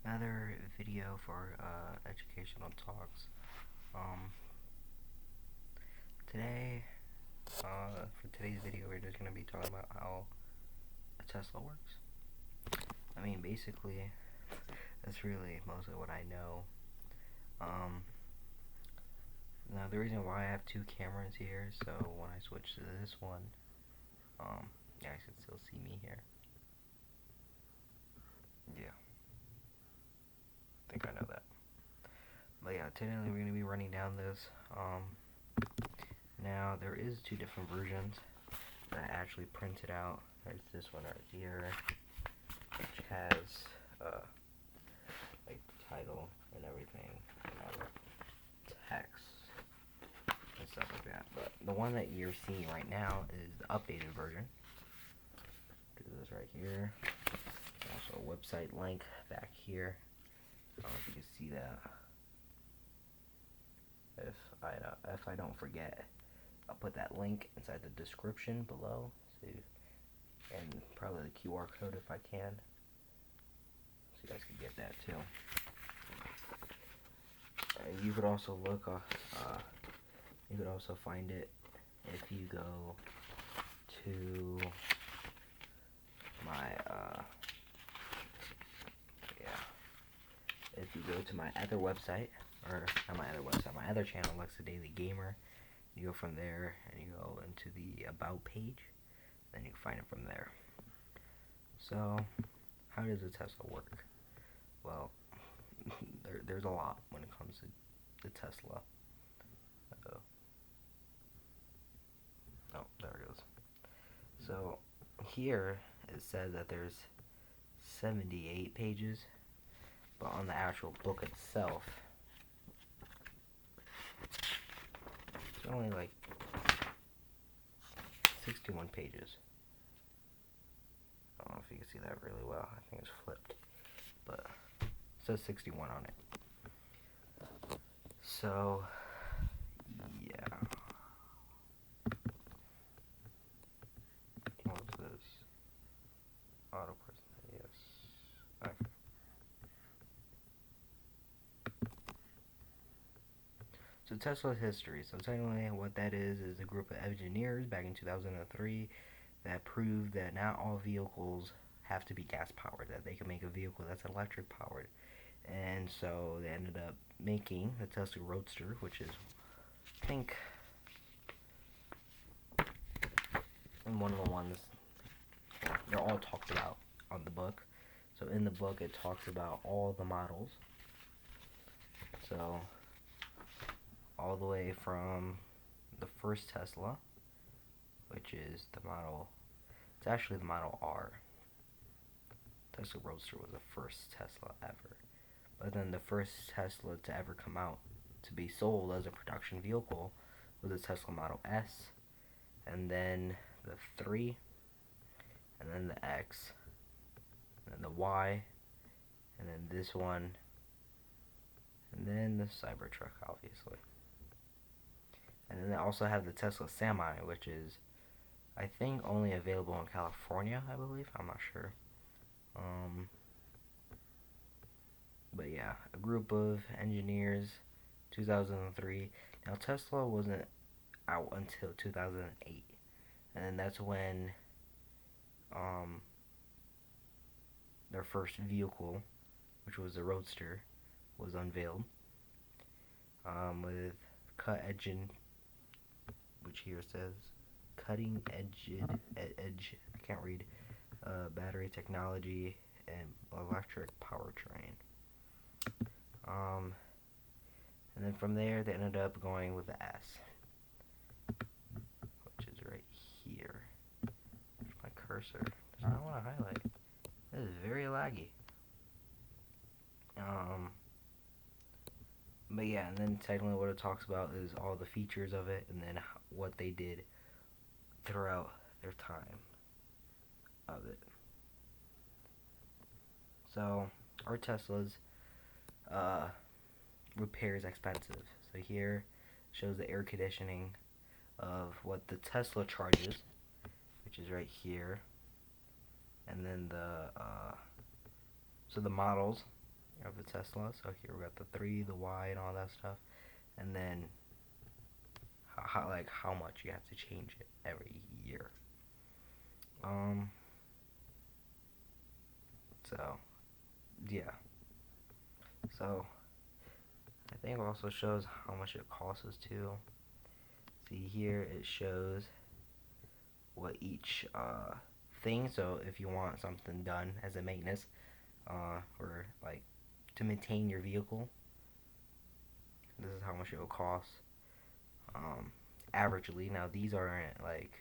another video for educational talks. Um, today, for today's video, we're just gonna be talking about how a Tesla works. I mean, basically, that's really mostly what I know. Um, Now the reason why I have two cameras here, so when I switch to this one, you guys can still see me here. Yeah, I think I know that. But yeah, technically we're gonna be running down this. Now there is two different versions that I actually printed out. There's this one right here, which has like the title and everything, and all the text and stuff like that. But the one that you're seeing right now is the updated version. Do this right here. Also a website link back here. I don't know if you can see that. If I don't forget, I'll put that link inside the description below, so and probably the QR code if I can, so you guys can get that too. You could also look. You could also find it if you go to my if you go to my other website, or not my other website, my other channel, Lex the Daily Gamer. You go from there and you go into the About page, then you can find it from there. So, how does a Tesla work? Well, there's a lot when it comes to the Tesla. Oh, there it goes. So, here it says that there's 78 pages, but on the actual book itself, it's only like 61 pages. I don't know if you can see that really well. I think it's flipped, but it says 61 on it. So, yeah. What's this? Auto person, yes. Okay. So Tesla's history. So technically what that is a group of engineers back in 2003 that proved that not all vehicles have to be gas powered, that they can make a vehicle that's electric powered. And so they ended up making the Tesla Roadster, which is, I think, one of the ones, they're all talked about on the book. So in the book it talks about all the models. So all the way from the first Tesla, which is the model, it's actually the Model R. Tesla Roadster was the first Tesla ever. But then the first Tesla to ever come out to be sold as a production vehicle was the Tesla Model S, and then the 3, and then the X, and then the Y, and then this one, and then the Cybertruck, obviously. And then they also have the Tesla Semi, which is, I think, only available in California, I believe. I'm not sure. But yeah, a group of engineers, 2003. Now, Tesla wasn't out until 2008. And then that's when their first vehicle, which was the Roadster, was unveiled. With which here says cutting edge, I can't read, battery technology and electric powertrain. And then from there they ended up going with the S, which is right here. There's my cursor. Does not want to highlight. This is very laggy. But yeah, and then technically what it talks about is all the features of it, and then what they did throughout their time of it. So our Teslas, repair is expensive. So here shows the air conditioning of what the Tesla charges, which is right here, and then the so the models of the Tesla. So here we got the 3, the Y, and all that stuff, and then how much you have to change it every year. So yeah. So I think it also shows how much it costs us too. See here, it shows what each thing. So if you want something done as a maintenance, or like to maintain your vehicle, this is how much it will cost. Averagely, now these aren't like,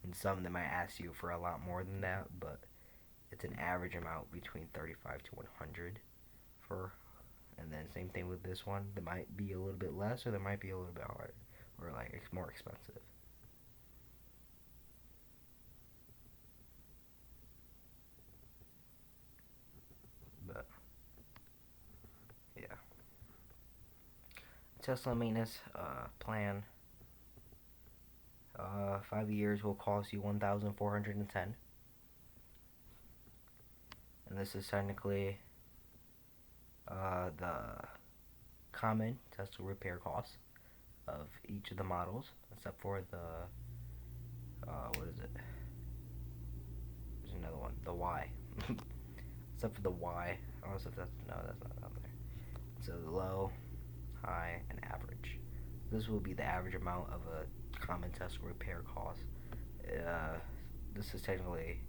in some they might ask you for a lot more than that, but it's an average amount between 35 to 100 for. And then same thing with this one. There might be a little bit less, or there might be a little bit higher, or like it's more expensive. But yeah, Tesla maintenance plan. 5 years will cost you 1,410, and this is technically the common Tesla repair costs of each of the models, except for the what is it? There's another one, the Y. Except for the Y. I don't know if that's, no, that's not down there. So the low, high, and average. This will be the average amount of a common Tesla repair cost. This is technically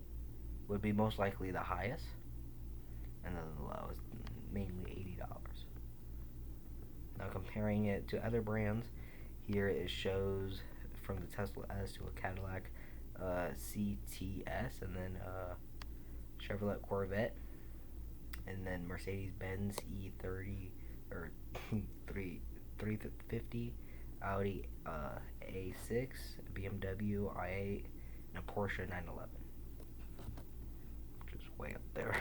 would be most likely the highest, and then the low is mainly $80. Now comparing it to other brands, here it shows from the Tesla S to a Cadillac CTS, and then Chevrolet Corvette, and then Mercedes-Benz E30 or 350, Audi A6, BMW i8, and a Porsche 911, which is way up there.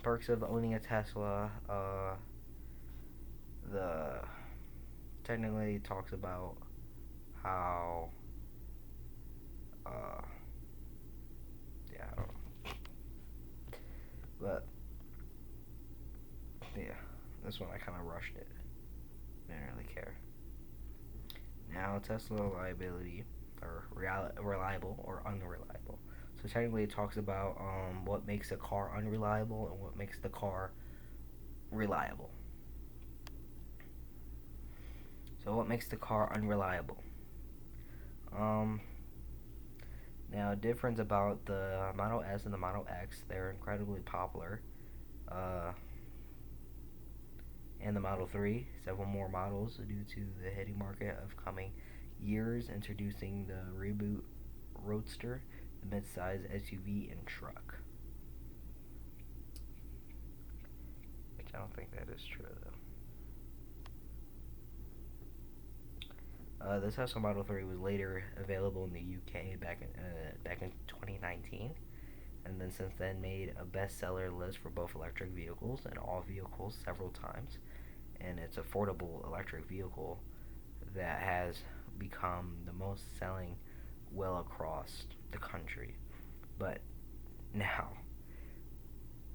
Perks of owning a Tesla. The technically talks about how yeah, I don't know, but yeah, this one I kind of rushed it, didn't really care. Now Tesla reliability, or reliable or unreliable. So technically it talks about what makes a car unreliable and what makes the car reliable. So what makes the car unreliable? Now difference about the Model S and the Model X, they're incredibly popular. And the Model 3, several more models due to the heady market of coming years, introducing the reboot Roadster, the mid-size SUV and truck. Which I don't think that is true though. The Tesla Model 3 was later available in the UK back in 2019, and then since then made a bestseller list for both electric vehicles and all vehicles several times. And it's affordable electric vehicle that has become the most selling well across the country. But now,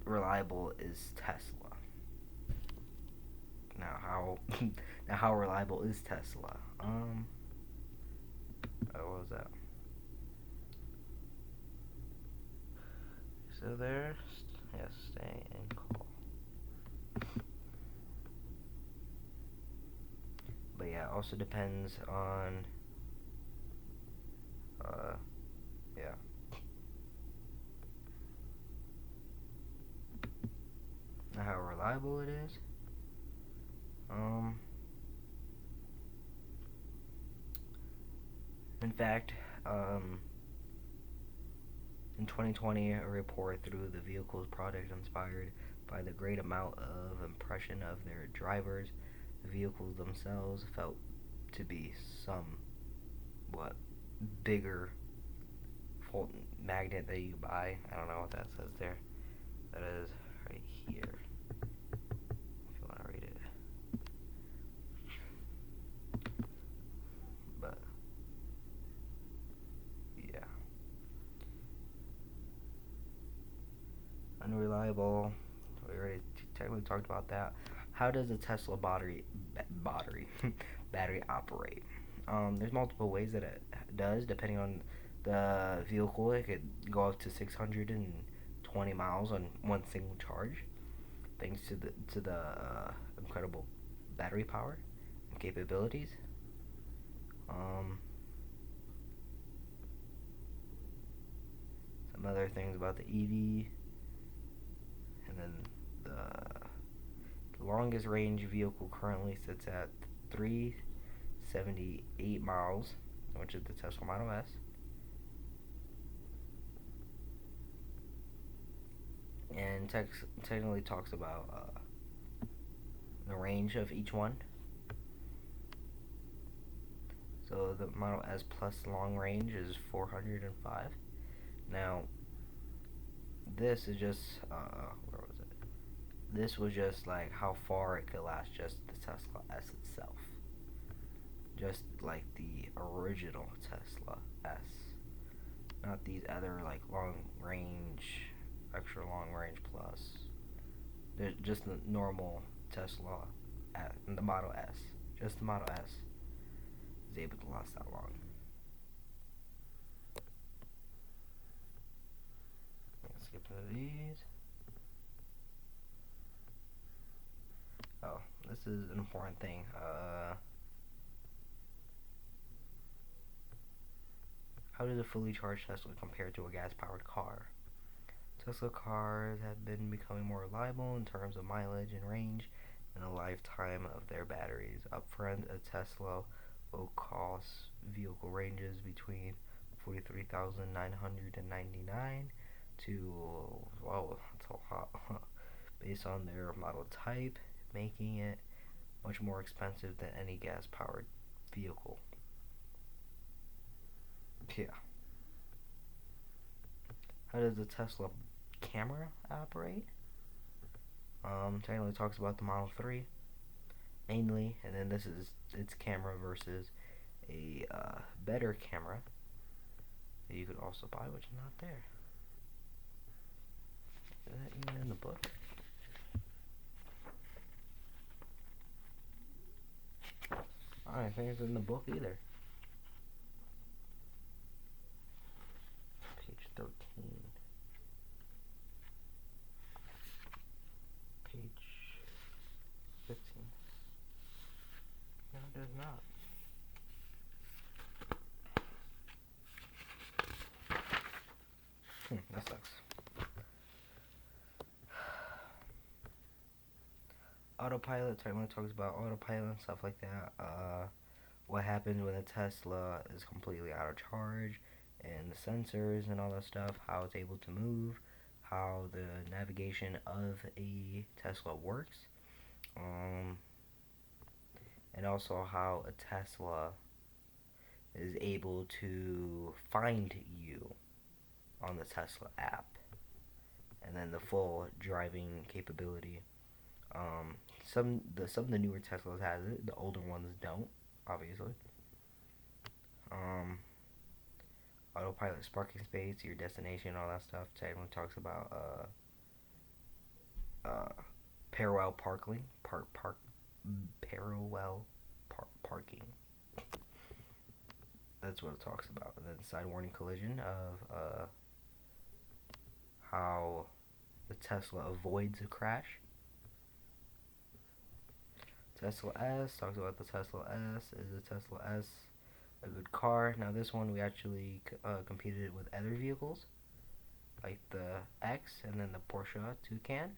reliable is Tesla. Now how reliable is Tesla? What was that? So there, yes, stay and call. But yeah, it also depends on, yeah. How reliable it is. In fact, in 2020, a report through the vehicle's product inspired by the great amount of impression of their drivers, the vehicles themselves felt to be somewhat bigger magnet that you buy. I don't know what that says there. That is right here. If you want to read it. But yeah. Unreliable. We already technically talked about that. How does a Tesla battery battery operate? There's multiple ways that it does, depending on the vehicle. It could go up to 620 miles on one single charge, thanks to the incredible battery power and capabilities. Um, some other things about the EV, and then the longest range vehicle currently sits at 378 miles, which is the Tesla Model S. And technically talks about the range of each one. So the Model S Plus long range is 405. Now, this is just, where was it? This was just like how far it could last, just the Tesla S itself. Just like the original Tesla S. Not these other like long range, extra long range plus. There's just the normal Tesla, the Model S. Just the Model S is able to last that long. Let's skip to these. Oh, this is an important thing. How does a fully charged Tesla compare to a gas-powered car? Tesla cars have been becoming more reliable in terms of mileage and range and the lifetime of their batteries. Upfront, a Tesla low-cost vehicle ranges between 43,999 to, whoa, that's a lot, based on their model type, making it much more expensive than any gas-powered vehicle. Yeah. How does the Tesla camera operate? Technically talks about the Model 3 mainly, and then this is its camera versus a better camera that you could also buy, which is not there. Is that even in the book? I don't think it's in the book either. Page 13. Page 15. No, it does not. That sucks. Autopilot, technically talks about autopilot and stuff like that. What happens when a Tesla is completely out of charge, and the sensors and all that stuff, how it's able to move, how the navigation of a Tesla works, and also how a Tesla is able to find you on the Tesla app, and then the full driving capability. Some of the newer Teslas has it, the older ones don't, obviously. Autopilot parking space, your destination, all that stuff. Everyone talks about parallel parking, parking. That's what it talks about. And then side warning collision of how the Tesla avoids a crash. Tesla S talks about the Tesla S. Is the Tesla S a good car? Now this one we actually competed with other vehicles like the X and then the Porsche Taycan.